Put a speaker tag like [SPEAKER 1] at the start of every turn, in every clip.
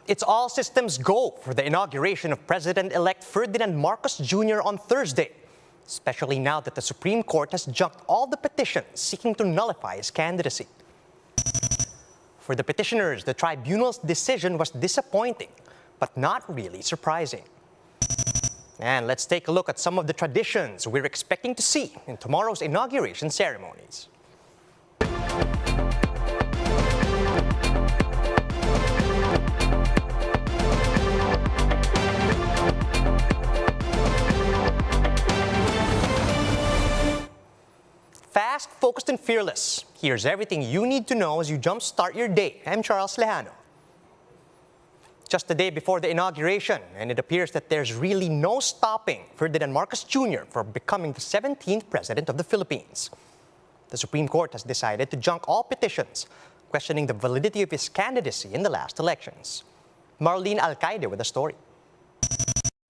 [SPEAKER 1] It's all systems go for the inauguration of President-elect Ferdinand Marcos Jr. on Thursday, especially now that the Supreme Court has junked all the petitions seeking to nullify his candidacy. For the petitioners, the tribunal's decision was disappointing, but not really surprising. And let's take a look at some of the traditions we're expecting to see in tomorrow's inauguration ceremonies. Fast, focused, and fearless. Here's everything you need to know as you jumpstart your day. I'm Charles Lejano. Just the day before the inauguration, and it appears that there's really no stopping Ferdinand Marcos Jr. from becoming the 17th President of the Philippines. The Supreme Court has decided to junk all petitions questioning the validity of his candidacy in the last elections. Marlene Alcaide with the story.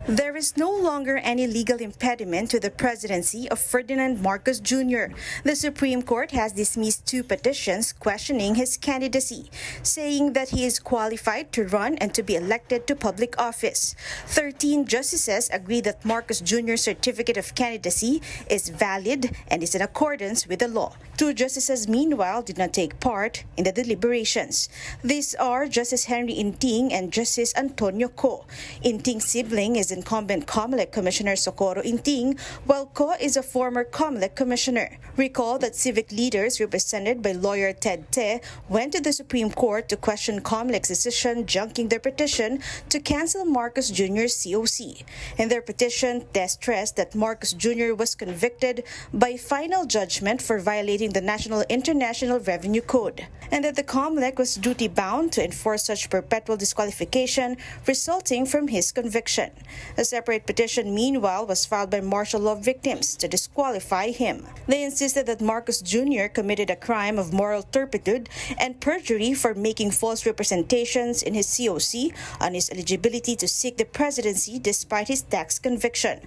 [SPEAKER 2] There is no longer any legal impediment to the presidency of Ferdinand Marcos Jr. The Supreme Court has dismissed 2 petitions questioning his candidacy, saying that he is qualified to run and to be elected to public office. 13 justices agree that Marcos Jr.'s certificate of candidacy is valid and is in accordance with the law. 2 justices, meanwhile, did not take part in the deliberations. These are Justice Henry Inting and Justice Antonio Co. Inting's sibling is incumbent COMELEC Commissioner Socorro Inting, while Co is a former COMELEC commissioner. Recall that civic leaders represented by lawyer Ted Te went to the Supreme Court to question COMELEC's decision junking their petition to cancel Marcos Jr.'s COC. In their petition, Te stressed that Marcos Jr. was convicted by final judgment for violating the National International Revenue Code, and that the COMELEC was duty-bound to enforce such perpetual disqualification resulting from his conviction. A separate petition, meanwhile, was filed by martial law victims to disqualify him. They insisted that Marcos Jr. committed a crime of moral turpitude and perjury for making false representations in his COC on his eligibility to seek the presidency despite his tax conviction.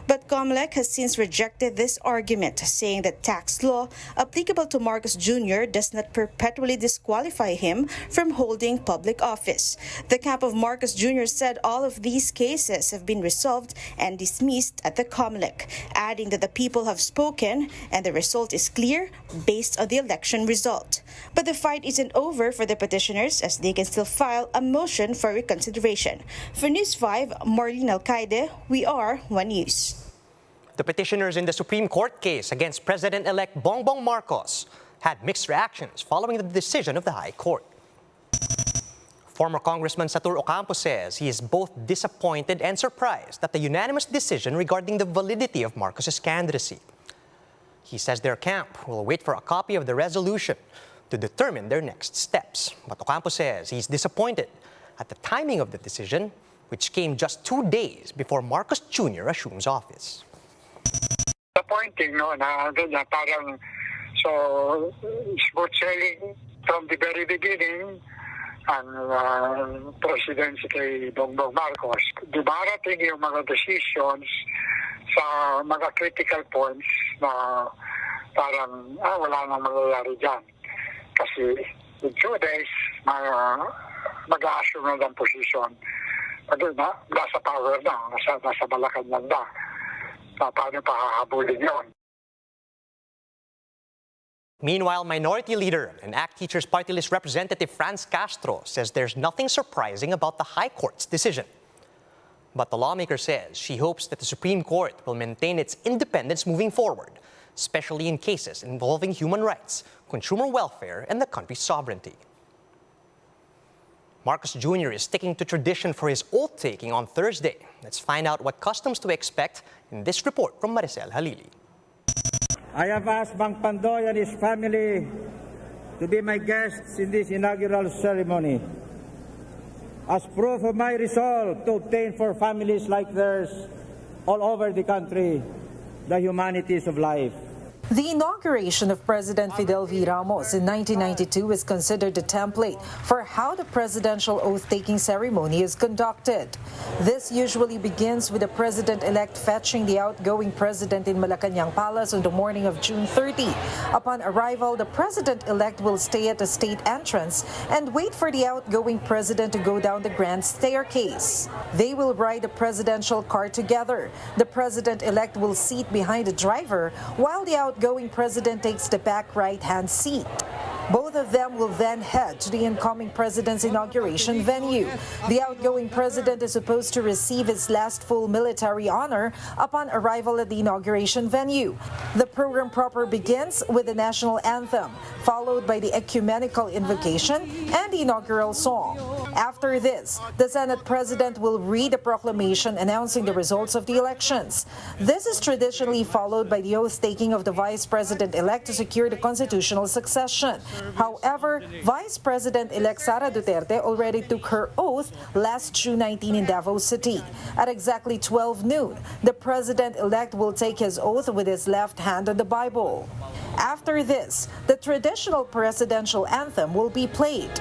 [SPEAKER 2] But COMELEC has since rejected this argument, saying that tax law applicable to Marcos Jr. does not perpetually disqualify him from holding public office. The camp of Marcos Jr. said all of these cases have been resolved and dismissed at the COMELEC, adding that the people have spoken and the result is clear based on the election result. But the fight isn't over for the petitioners, as they can still file a motion for reconsideration. For News 5, Marlene Alcaide, we are One News.
[SPEAKER 1] The petitioners in the Supreme Court case against President-elect Bongbong Marcos had mixed reactions following the decision of the High Court. Former Congressman Satur Ocampo says he is both disappointed and surprised at the unanimous decision regarding the validity of Marcos's candidacy. He says their camp will wait for a copy of the resolution to determine their next steps. But Ocampo says he's disappointed at the timing of the decision, which came just 2 days before Marcos Jr. assumes office.
[SPEAKER 3] Disappointing, no? Na parang, so smooth sailing from the very beginning ang presidency kay Bongbong Marcos. Dumarating yung mga decisions sa mga critical points na parang wala nang mangyayari dyan. Kasi in 2 days, mag-a-assume na ng position. Nasa power na, nasa Malacanang na. Paano pahahabulin yun?
[SPEAKER 1] Meanwhile, Minority Leader and ACT Teachers Party List Representative Franz Castro says there's nothing surprising about the High Court's decision. But the lawmaker says she hopes that the Supreme Court will maintain its independence moving forward, especially in cases involving human rights, consumer welfare, and the country's sovereignty. Marcos Jr. is sticking to tradition for his oath-taking on Thursday. Let's find out what customs to expect in this report from Maricel Halili.
[SPEAKER 4] I have asked Mang Pandoy and his family to be my guests in this inaugural ceremony as proof of my resolve to obtain for families like theirs all over the country the humanities of life.
[SPEAKER 5] The inauguration of President Fidel V. Ramos in 1992 is considered a template for how the presidential oath-taking ceremony is conducted. This usually begins with the president-elect fetching the outgoing president in Malacanang Palace on the morning of June 30. Upon arrival, the president-elect will stay at the state entrance and wait for the outgoing president to go down the grand staircase. They will ride the presidential car together. The president-elect will sit behind the driver while the outgoing president takes the back right-hand seat. Both of them will then head to the incoming president's inauguration venue. The outgoing president is supposed to receive his last full military honor upon arrival at the inauguration venue. The program proper begins with the national anthem, followed by the ecumenical invocation and the inaugural song. After this, the Senate President will read a proclamation announcing the results of the elections. This is traditionally followed by the oath-taking of the Vice President-elect to secure the constitutional succession. However, Vice President-elect Sara Duterte already took her oath last June 19 in Davao City. At exactly 12 noon, the President-elect will take his oath with his left hand on the Bible. After this, the traditional presidential anthem will be played.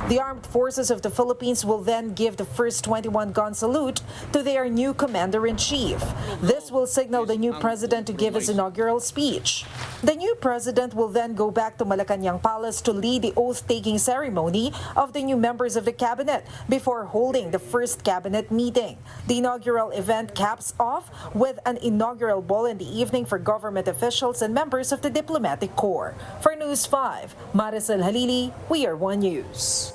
[SPEAKER 5] The Armed Forces of the Philippines will then give the first 21-gun salute to their new commander-in-chief. This will signal the new president to give his inaugural speech. The new president will then go back to Malacanang Palace to lead the oath-taking ceremony of the new members of the cabinet before holding the first cabinet meeting. The inaugural event caps off with an inaugural ball in the evening for government officials and members of the diplomatic corps. For News 5, Maricel Halili, We Are One News.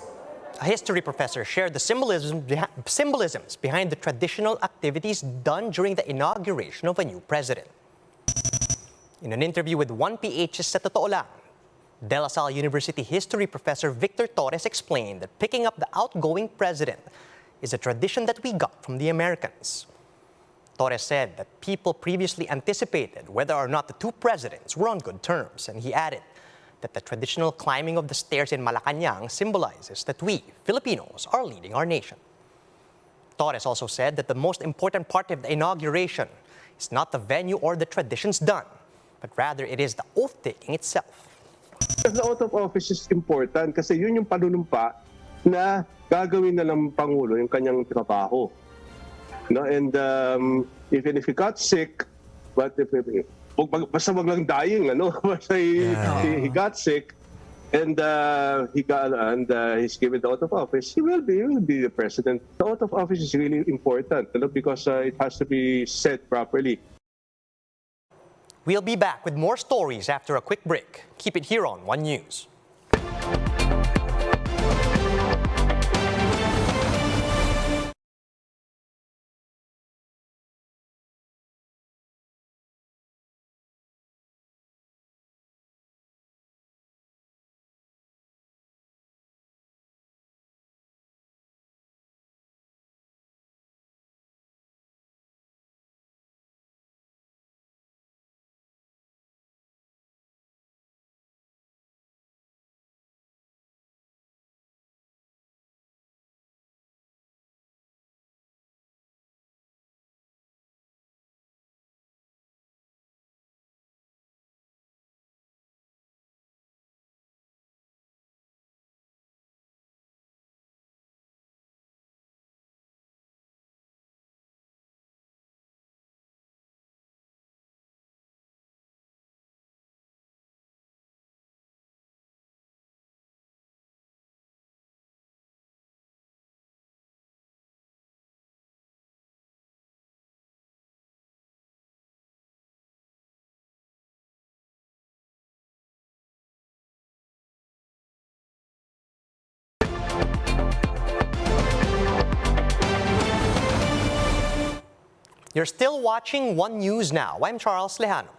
[SPEAKER 1] A history professor shared the symbolisms behind the traditional activities done during the inauguration of a new president. In an interview with 1PH's Sa Totoo Lang, De La Salle University history professor Victor Torres explained that picking up the outgoing president is a tradition that we got from the Americans. Torres said that people previously anticipated whether or not the two presidents were on good terms, and he added that the traditional climbing of the stairs in Malacanang symbolizes that we, Filipinos, are leading our nation. Torres also said that the most important part of the inauguration is not the venue or the traditions done, but rather it is the oath-taking itself.
[SPEAKER 6] The oath of office is important kasi yun yung panunumpa na gagawin na ng Pangulo yung kanyang trabaho. No? And even if he got sick, but basta wag lang dying, ano? Basta he got sick and he's given the oath of office, he will be the president. The oath of office is really important, you know, because it has to be said properly.
[SPEAKER 1] We'll be back with more stories after a quick break. Keep it here on One News. You're still watching One News now. I'm Charles Lejano.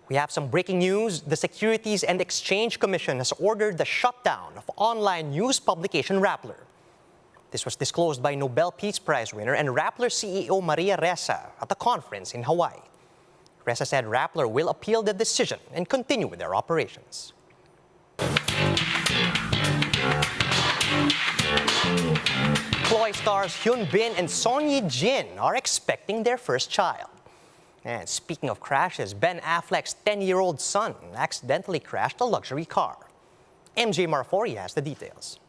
[SPEAKER 1] We have some breaking news. The Securities and Exchange Commission has ordered the shutdown of online news publication Rappler. This was disclosed by Nobel Peace Prize winner and Rappler CEO Maria Ressa at a conference in Hawaii. Ressa said Rappler will appeal the decision and continue with their operations. CLOY stars Hyun and Ye Jin are expecting their first child. And speaking of crashes, Ben Affleck's 10-year-old son accidentally crashed a luxury car. MJ Marfori has the details.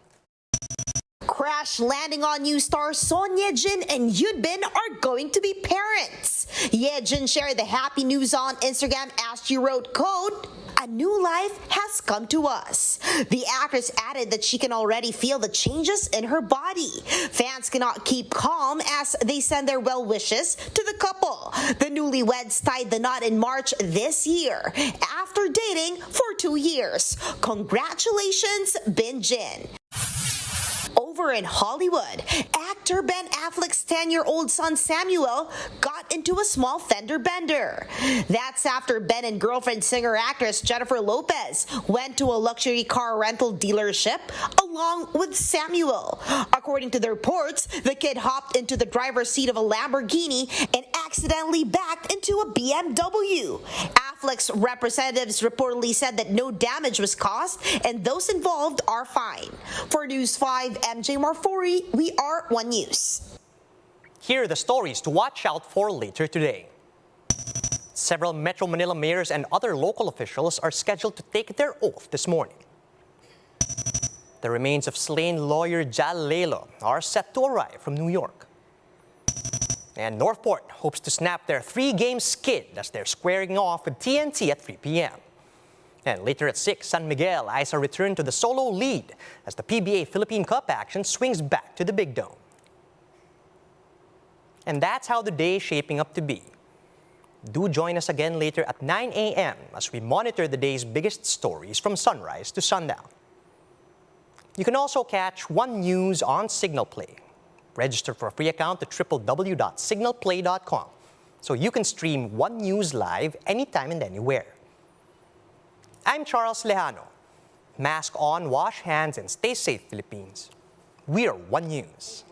[SPEAKER 7] Crash landing on new stars Ye Jin and Hyun are going to be parents. Ye Jin shared the happy news on Instagram as she wrote, quote, "A new life has come to us." The actress added that she can already feel the changes in her body. Fans cannot keep calm as they send their well wishes to the couple. The newlyweds tied the knot in March this year after dating for 2 years. Congratulations, Ben Jin. Over in Hollywood, actor Ben Affleck's 10-year-old son Samuel got into a small fender bender. That's after Ben and girlfriend singer-actress Jennifer Lopez went to a luxury car rental dealership along with Samuel. According to the reports, the kid hopped into the driver's seat of a Lamborghini and accidentally backed into a BMW. Affleck's representatives reportedly said that no damage was caused and those involved are fine. For News 5, MJ Marfori, we are One News.
[SPEAKER 1] Here are the stories to watch out for later today. Several Metro Manila mayors and other local officials are scheduled to take their oath this morning. The remains of slain lawyer Jal Lelo are set to arrive from New York. And Northport hopes to snap their 3-game skid as they're squaring off with TNT at 3 p.m. And later at 6, San Miguel eyes a return to the solo lead as the PBA Philippine Cup action swings back to the Big Dome. And that's how the day is shaping up to be. Do join us again later at 9 a.m. as we monitor the day's biggest stories from sunrise to sundown. You can also catch One News on Signal Play. Register for a free account at www.signalplay.com so you can stream One News live anytime and anywhere. I'm Charles Lejano. Mask on, wash hands, and stay safe, Philippines. We are One News.